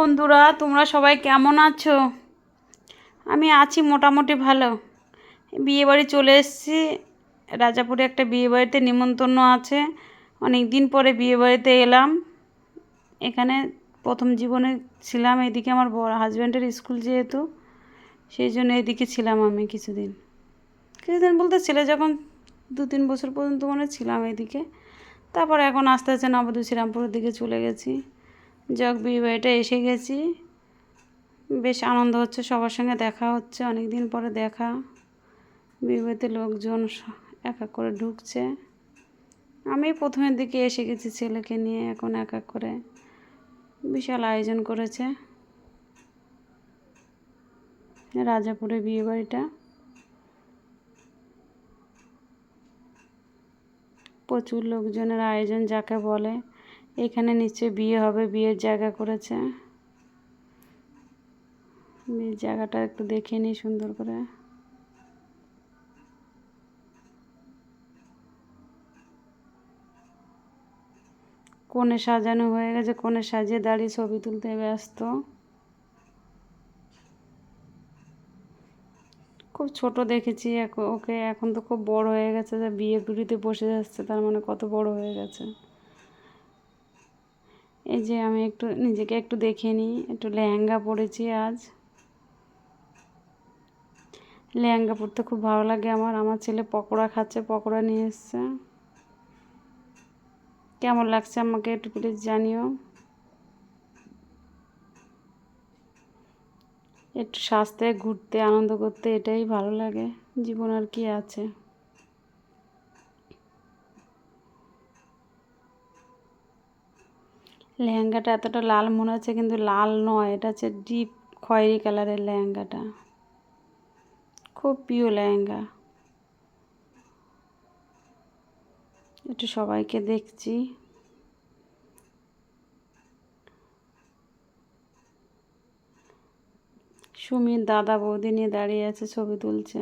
বন্ধুরা, তোমরা সবাই কেমন আছো? আমি আছি মোটামুটি ভালো। বিয়েবাড়ি চলে এসেছি। রাজাপুরে একটা বিয়েবাড়িতে নিমন্ত্রণ আছে। অনেক দিন পরে বিয়েবাড়িতে এলাম। এখানে প্রথম জীবনে ছিলাম। এদিকে আমার বড় হাজব্যান্ডের স্কুল যেহেতু, সেই জন্য এদিকে ছিলাম আমি কিছুদিন বলতে ছেলে যখন 2-3 বছর পর্যন্ত ছিলাম এদিকে। তারপর এখন আস্তে আস্তে নবদ্বীপ শ্রীরামপুরের দিকে চলে গেছি। যাক, বিয়েবাড়িটা এসে গেছি, বেশ আনন্দ হচ্ছে, সবার সঙ্গে দেখা হচ্ছে, অনেক দিন পরে দেখা। বিয়েবাড়িতে লোকজন এক এক করে ঢুকছে। আমি প্রথমের দিকে এসে গেছি ছেলেকে নিয়ে, এখন এক এক করে বিশাল আয়োজন করেছে রাজাপুরে বিয়েবাড়িটা। প্রচুর লোকজনের আয়োজন যাকে বলে। এখানে নিশ্চয়ই বিয়ে হবে, বিয়ের জায়গা করেছে। বিয়ের জায়গাটা একটু দেখে নিই সুন্দর করে। কনে সাজানো হয়ে গেছে, কনে সাজিয়ে দাঁড়িয়ে ছবি তুলতে ব্যস্ত। খুব ছোট দেখেছি ওকে, এখন তো খুব বড় হয়ে গেছে, যে বিয়ে পিড়িতে বসে যাচ্ছে, তার মানে কত বড় হয়ে গেছে। এই যে আমি একটু নিজেকে একটু দেখে নিই, একটু লেহেঙ্গা পরেছি আজ। লেহেঙ্গা পরতে খুব ভালো লাগে আমার ছেলে পকোড়া খাচ্ছে, পকোড়া নিয়ে এসছে। কেমন লাগছে আমাকে একটু প্লিজ জানিও। একটু সাজতে, ঘুরতে, আনন্দ করতে, এটাই ভালো লাগে। জীবন আর কি আছে। লেহেঙ্গাটা এতটা লাল মনে হচ্ছে, কিন্তু লাল নয়, এটা হচ্ছে ডিপ খয়েরি কালারের লেহেঙ্গাটা। খুব প্রিয় লেহেঙ্গা। একটু সবাইকে দেখছি। সুমির দাদা বৌদি নিয়ে দাঁড়িয়ে আছে, ছবি তুলছে।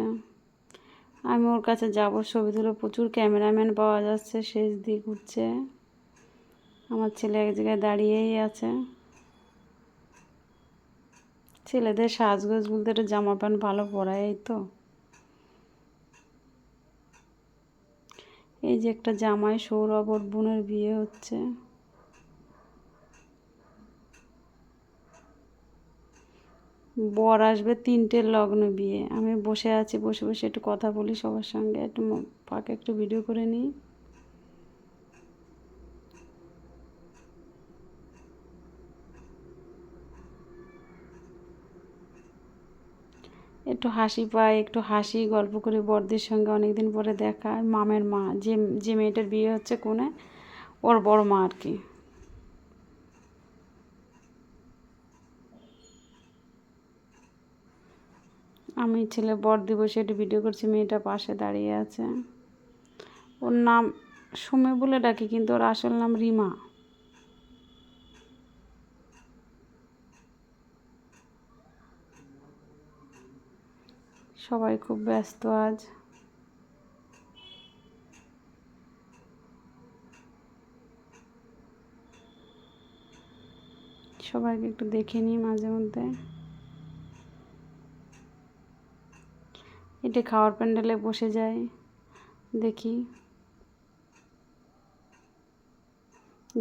আমি ওর কাছে যাবো, ছবি তুলে। প্রচুর ক্যামেরাম্যান পাওয়া যাচ্ছে, শেষ দিয়ে ঘুরছে। আমার ছেলে এক জায়গায় দাঁড়িয়েই আছে। ছেলেদের সাজগোজ বলতে একটা জামা প্যান্ট ভালো পরায়, এই তো। এই যে একটা জামাই, সৌরভ ওর বোনের বিয়ে হচ্ছে। বর আসবে 3টের লগ্নে বিয়ে। আমি বসে আছি, বসে বসে একটু কথা বলি সবার সঙ্গে, একটু ফাঁকে একটু ভিডিও করে নিই। একটু হাসি পাই, একটু হাসি, গল্প করি বরদের সঙ্গে, অনেকদিন পরে দেখা। মামের মা, যে মেয়েটার বিয়ে হচ্ছে কোণে, ওর বড় মা আর কি। আমি ছেলে বর্দি বসে একটু ভিডিও করছি, মেয়েটা পাশে দাঁড়িয়ে আছে। ওর নাম সুমি বলে ডাকি, কিন্তু ওর আসল নাম রিমা। সবাই খুব ব্যস্ত আজ। সবাইকে একটু দেখে নিই মাঝে মধ্যে। এটা খাওয়ার প্যান্ডেলে বসে যাই, দেখি।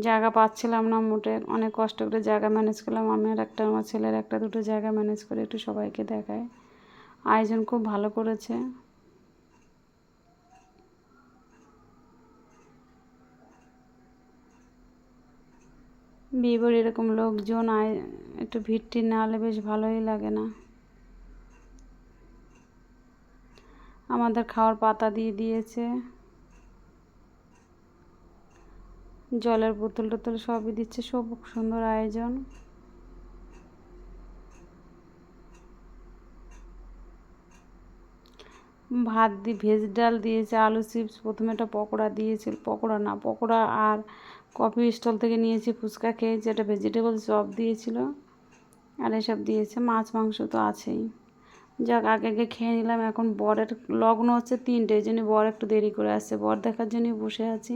জায়গা পাচ্ছিলাম না মোটে, অনেক কষ্ট করে জায়গা ম্যানেজ করলাম। আমি আর আমার ছেলের একটা দুটো জায়গা ম্যানেজ করে একটু সবাইকে দেখায়। আয়োজন খুব ভালো করেছে। বিয়েবাড়ি এরকম লোকজন একটু ভিড় টির না হলে বেশ ভালোই লাগে না। আমাদের খাওয়ার পাতা দিয়ে দিয়েছে, জলের বোতল টোতল সবই দিচ্ছে, সব সুন্দর আয়োজন। ভাত দিয়ে ভেজ ডাল দিয়েছে, আলু চিপস, প্রথমে একটা পকোড়া দিয়েছিল, পকোড়া আর কফি স্টল থেকে নিয়েছি ফুচকা খেয়েছি, একটা ভেজিটেবল চপ দিয়েছিল, আর এসব দিয়েছে। মাছ মাংস তো আছেই। যাক, আগে আগে খেয়ে নিলাম। এখন বরের লগ্ন হচ্ছে 3টে, এই জন্য বর একটু দেরি করে আসছে। বর দেখার জন্যই বসে আছি।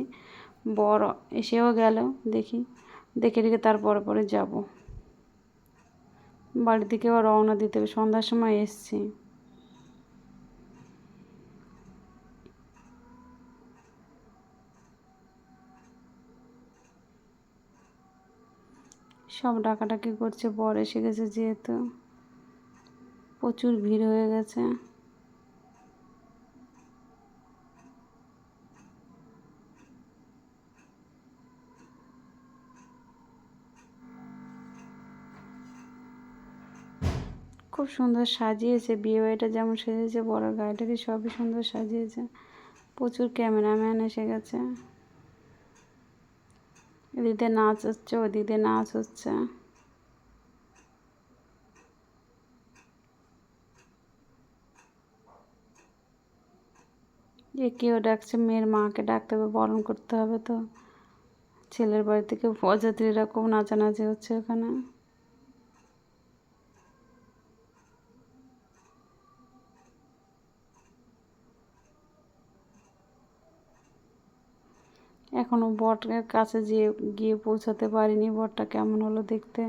বর এসেও গেল, দেখি দেখে রেখে তার পরে পরে যাব। বাড়ি থেকে আবার রওনা দিতে হবে, সন্ধ্যার সময় এসছি। সব ডাকাডাকি করছে, বর এসে গেছে যেহেতু প্রচুর ভিড় হয়ে গেছে। খুব সুন্দর সাজিয়েছে বিয়েবাড়িটা, যেমন সেজেছে বরের গাড়িটারি সবই সুন্দর সাজিয়েছে। প্রচুর ক্যামেরাম্যান এসে গেছে। এদিকে নাচ হচ্ছে, ওদিকে নাচ হচ্ছে। কেউ ডাকছে, মেয়ের মাকে ডাকতে হবে, বরণ করতে হবে। তো ছেলের বাড়ি থেকে বরযাত্রীরা খুব নাচানাচি হচ্ছে ওখানে। এখনো বটের কাছে গিয়ে পৌঁছাতে পারিনি। বরটা কেমন হলো দেখতে।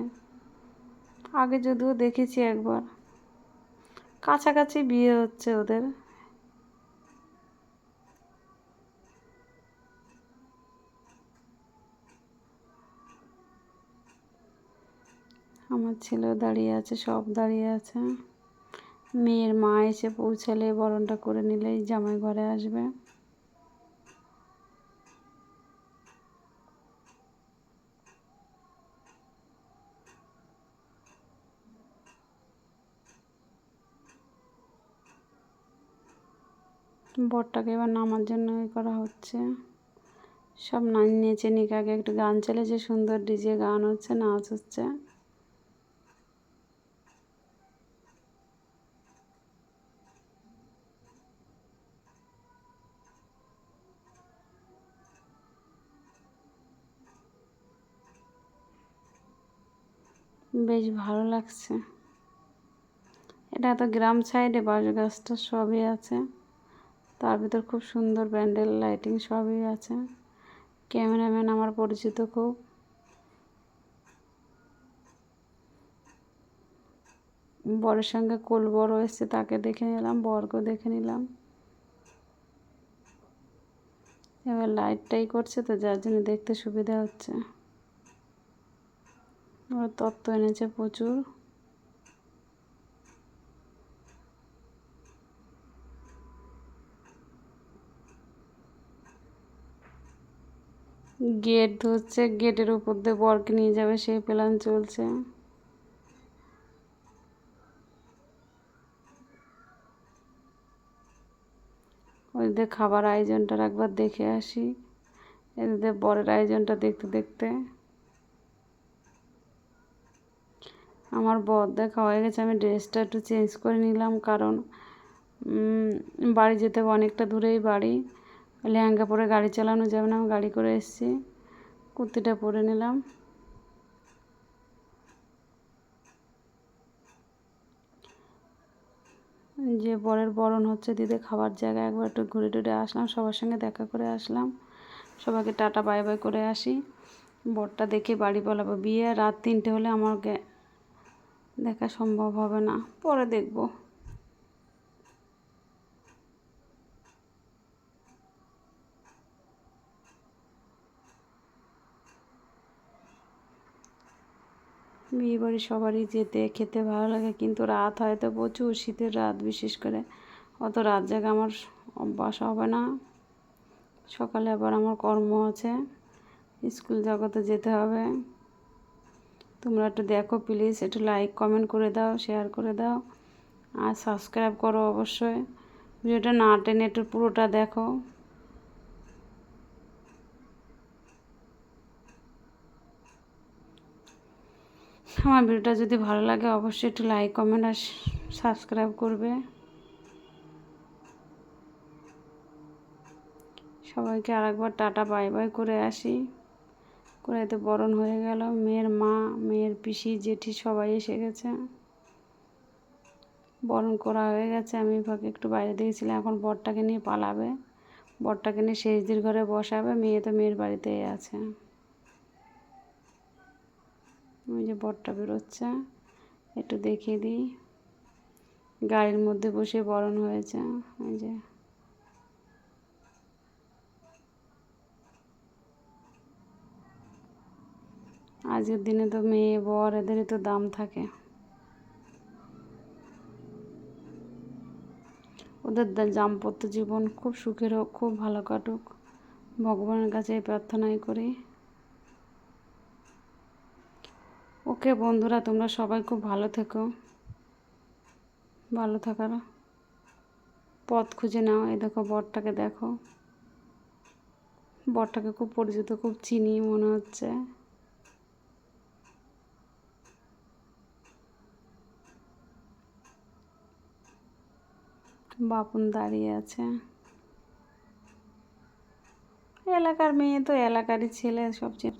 আগে যদিও দেখেছি একবার। কাছাকাছি বিয়ে হচ্ছে ওদের। আমার ছেলেও দাঁড়িয়ে আছে, সব দাঁড়িয়ে আছে। মেয়ের মা এসে পৌঁছালে, বরণটা করে নিলেই জামাই ঘরে আসবে। বরটাকে এবার নামার জন্য করা হচ্ছে। সব নেচে নিক, আগে একটু গান চলেছে, সুন্দর ডিজে গান হচ্ছে, নাচ হচ্ছে। বেশ ভালো লাগছে। এটা তো গ্রাম সাইডে, বাঁশ গাছটা সবই আছে। তার ভিতর খুব সুন্দর প্যান্ডেল, লাইটিং সবই আছে। ক্যামেরাম্যান আমার পরিচিত খুব। বরের সঙ্গে বড় এসছে, তাকে দেখে নিলাম, বরকেও দেখে নিলাম। এবার লাইটটাই করছে তো, যার জন্য দেখতে সুবিধা হচ্ছে। এবার তত্ত্ব এনেছে প্রচুর। গেট ধরছে, গেটের উপর দিয়ে বরকে নিয়ে যাবে সেই প্ল্যান চলছে। ওইদিকে খাবার আয়োজনটা একবার দেখে আসি। এদিকে বরের আয়োজনটা দেখতে দেখতে আমার বর দেখা হয়ে গেছে। আমি ড্রেসটা একটু চেঞ্জ করে নিলাম, কারণ বাড়ি যেতে অনেকটা দূরেই বাড়ি। লেহেঙ্গা পরে গাড়ি চালানো যাবে না, আমি গাড়ি করে এসেছি। কুর্তিটা পরে নিলাম। যে বরের বরণ হচ্ছে, দিদি খাবার জায়গায় একবার একটু ঘুরে টুরে আসলাম, সবার সঙ্গে দেখা করে আসলাম। সবাইকে টাটা বাই বাই করে আসি। বরটা দেখে বাড়ি পালাবো। বিয়ে রাত 3টে হলে আমাকে দেখা সম্ভব হবে না, পরে দেখব। বিয়েবাড়ি সবারই যেতে খেতে ভালো লাগে, কিন্তু রাত হয়তো প্রচুর, শীতের রাত বিশেষ করে। অত রাত জায়গা আমার অভ্যাস হবে না। সকালে আবার আমার কর্ম আছে, স্কুল জগতে যেতে হবে। তোমরা একটু দেখো প্লিজ, একটু লাইক কমেন্ট করে দাও, শেয়ার করে দাও, আর সাবস্ক্রাইব করো অবশ্যই। ভিডিওটা না টেনে একটু পুরোটা দেখো। আমার ভিডিওটা যদি ভালো লাগে অবশ্যই একটু লাইক কমেন্ট আর সাবস্ক্রাইব করবে। সবাইকে আরেকবার টাটা বাই বাই করে আসি। করে এতে বরণ হয়ে গেল। মেয়ের মা, মেয়ের পিসি, জেঠি সবাই এসে গেছে। বরণ করা হয়ে গেছে। আমি ফাঁকে একটু বাইরে দিয়েছিলাম, এখন বরটাকে নিয়ে পালাবে। বরটাকে নিয়ে শেষদির ঘরে বসাবে। মেয়ে তো মেয়ের বাড়িতেই আছে। ওই যে বরটা বেরোচ্ছে। একটু দেখিয়ে দিই। গাড়ির মধ্যে বসে বরণ হয়েছে। এই যে আজকের দিনে তো মেয়ে বর এদেরই তো দাম থাকে। ওদের দাম্পত্য জীবন খুব সুখের হোক, খুব ভালো কাটুক, ভগবানের কাছে এই প্রার্থনাই করি। ওকে বন্ধুরা, তোমরা সবাই খুব ভালো থেকো, ভালো থাকার পথ খুঁজে নাও। এই দেখো বরটাকে, দেখো বরটাকে খুব পরিচিত, খুব চিনি মনে হচ্ছে। বাপন দাঁড়িয়ে আছে। এলাকার মেয়ে তো এলাকারই ছেলে, সবচেয়ে